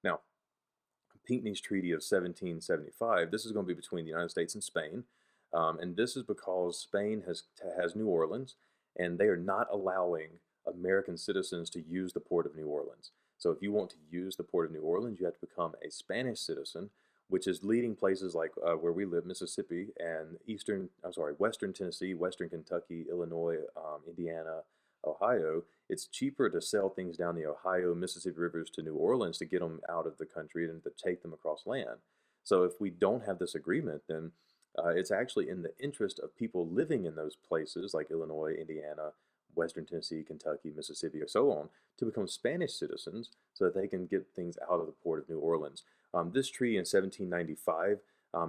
Now, Pinckney's Treaty of 1775, this is going to be between the United States and Spain, and this is because Spain has New Orleans, and they are not allowing American citizens to use the port of New Orleans. So if you want to use the port of New Orleans, you have to become a Spanish citizen, which is leading places like where we live, Mississippi, and Western Tennessee, Western Kentucky, Illinois, Indiana, Ohio. It's cheaper to sell things down the Ohio, Mississippi rivers to New Orleans to get them out of the country and to take them across land. So if we don't have this agreement, then it's actually in the interest of people living in those places like Illinois, Indiana, Western Tennessee, Kentucky, Mississippi, or so on, to become Spanish citizens so that they can get things out of the port of New Orleans. This treaty in 1795,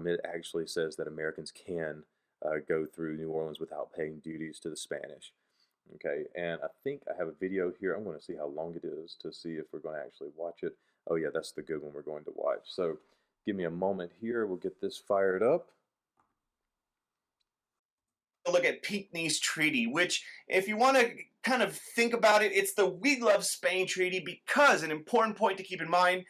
it actually says that Americans can go through New Orleans without paying duties to the Spanish. Okay, and I think I have a video here. I'm going to see how long it is to see if we're going to actually watch it. Oh yeah, that's the good one we're going to watch. So give me a moment here. We'll get this fired up. Look at Pinckney's Treaty, which, if you want to kind of think about it, it's the We Love Spain Treaty, because an important point to keep in mind,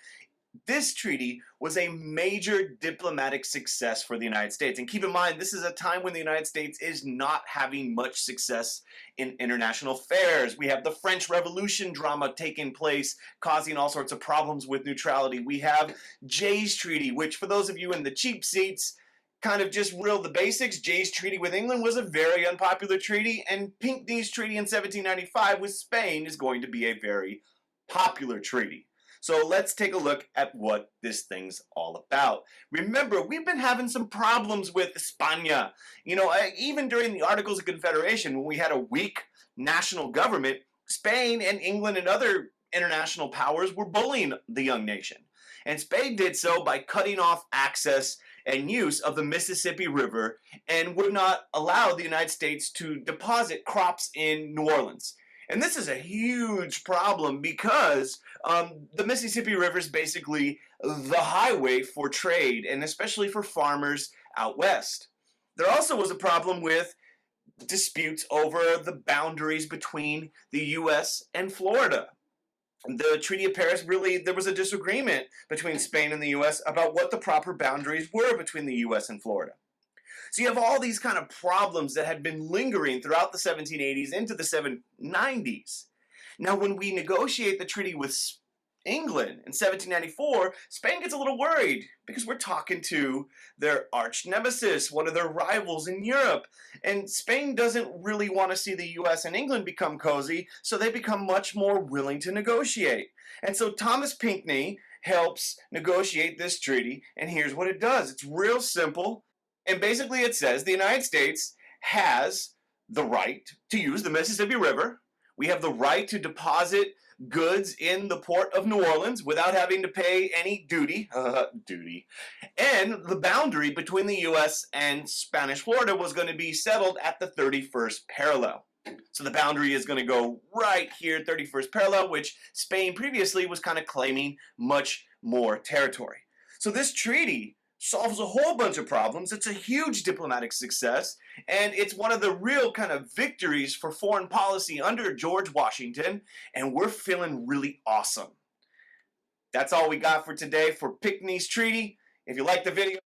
this treaty was a major diplomatic success for the United States. And keep in mind, this is a time when the United States is not having much success in international affairs. We have the French Revolution drama taking place, causing all sorts of problems with neutrality. We have Jay's Treaty, which, for those of you in the cheap seats, kind of just real the basics. Jay's treaty with England was a very unpopular treaty, and Pinckney's treaty in 1795 with Spain is going to be a very popular treaty. So let's take a look at what this thing's all about. Remember, we've been having some problems with España. You know, even during the Articles of Confederation, when we had a weak national government, Spain and England and other international powers were bullying the young nation. And Spain did so by cutting off access and use of the Mississippi River and would not allow the United States to deposit crops in New Orleans. And this is a huge problem because the Mississippi River is basically the highway for trade, and especially for farmers out west. There also was a problem with disputes over the boundaries between the U.S. and Florida. The Treaty of Paris, really, there was a disagreement between Spain and the U.S. about what the proper boundaries were between the U.S. and Florida. So you have all these kind of problems that had been lingering throughout the 1780s into the 1790s. Now, when we negotiate the treaty with England in 1794, Spain gets a little worried because we're talking to their arch nemesis, one of their rivals in Europe. And Spain doesn't really want to see the US and England become cozy, so they become much more willing to negotiate. And so Thomas Pinckney helps negotiate this treaty, and here's what it does. It's real simple, and basically it says the United States has the right to use the Mississippi River. We have the right to deposit goods in the port of New Orleans without having to pay any duty. And the boundary between the U.S. and Spanish Florida was going to be settled at the 31st parallel. So the boundary is going to go right here, 31st parallel, which Spain previously was kind of claiming much more territory. So this treaty solves a whole bunch of problems. It's a huge diplomatic success, and it's one of the real kind of victories for foreign policy under George Washington, and we're feeling really awesome. That's all we got for today for Pinckney's Treaty. If you like the video,